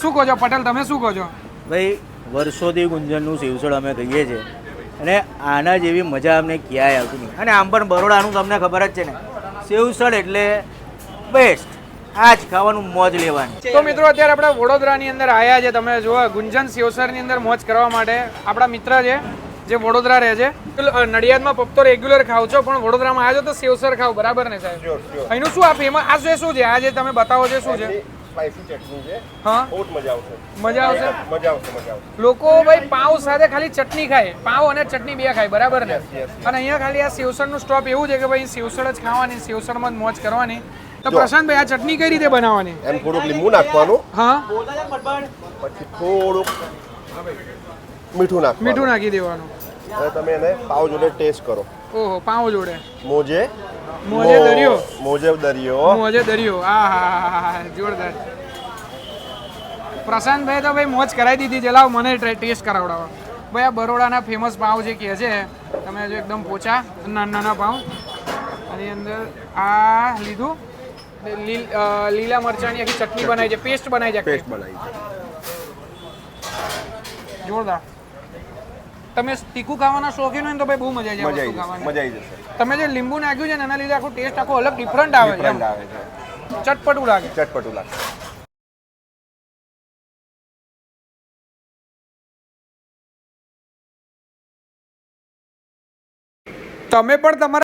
શું કહો છો પટેલ, તમે શું કહો છો? ભાઈ વર્ષોથી ગુંજનનું સેવસળ અમે કહીએ છીએ અને આના જેવી મજા અમને ક્યાંય આવતી નહીં. અને આમ પણ બરોડાનું તમને ખબર જ છે ને, સેવસળ એટલે બેસ્ટ. આ જ ખાવાનું, મોજ લેવાની. તો મિત્રો અત્યારે આપણે વડોદરાની અંદર આવ્યા છે. તમે જુઓ ગુંજન સેવસરની અંદર મોજ કરવા માટે આપણા મિત્ર છે જે વડોદરા રહે છે. નડિયાદમાં પપ્તો રેગ્યુલર ખાવ છો પણ વડોદરામાં આવ્યો તો સેવસર ખાવ, બરાબર ને સાહેબ? અહીંનું શું આ ફેમસ, આ શું છે, આ જે તમે બતાવો છો શું છે? સ્પાઈસી ચટણી છે. હા, બહુ મજા આવશે. મજા આવશે. મજા આવશે. લોકો ભાઈ પાવ સાથે ખાલી ચટણી ખાય, પાવ અને ચટણી બે ખાય, બરાબર ને? અને અહીંયા ખાલી આ સેવસરનું સ્ટોપ એવું છે કે ભાઈ સેવસર જ ખાવાની, સેવસરમાં જ મોજ કરવાની. તો પ્રશાંતભાઈ આ ચટણી કઈ રીતે બનાવવાની? એમ થોડુંક લીંબુ નાખવાનું. હા, પછી થોડુંક મીઠું નાખવાનું. મીઠું નાખી દેવાનું. અને તમે એને પાવ જોડે ટેસ્ટ કરો. ઓહો, પાવ જોડે મોજે દરિયો. મોજે દરિયો. આ હા, જોરદાર. પ્રશાંતભાઈ તો ભાઈ મોજ કરાવી દીધી છે. લાવ મને ટેસ્ટ કરાવડાવો ભાઈ. આ બરોડાના ફેમસ પાવ જે કહે છે, તમે જો એકદમ પોચા નાના પાવ, આની અંદર આ લીધું, લીલા મરચાંની આખી ચટણી બનાવી છે, પેસ્ટ બનાવી છે. જોરદાર. તમે તીખું ખાવાના શોખીન હોય ને તો ભાઈ બહુ મજા આવી જશે. તમે જે લીંબુ નાખ્યું છે ને એના લીધે આખું ટેસ્ટ આખો અલગ ડિફરન્ટ આવે છે. ચટપટું લાગે. તમે પણ તમારા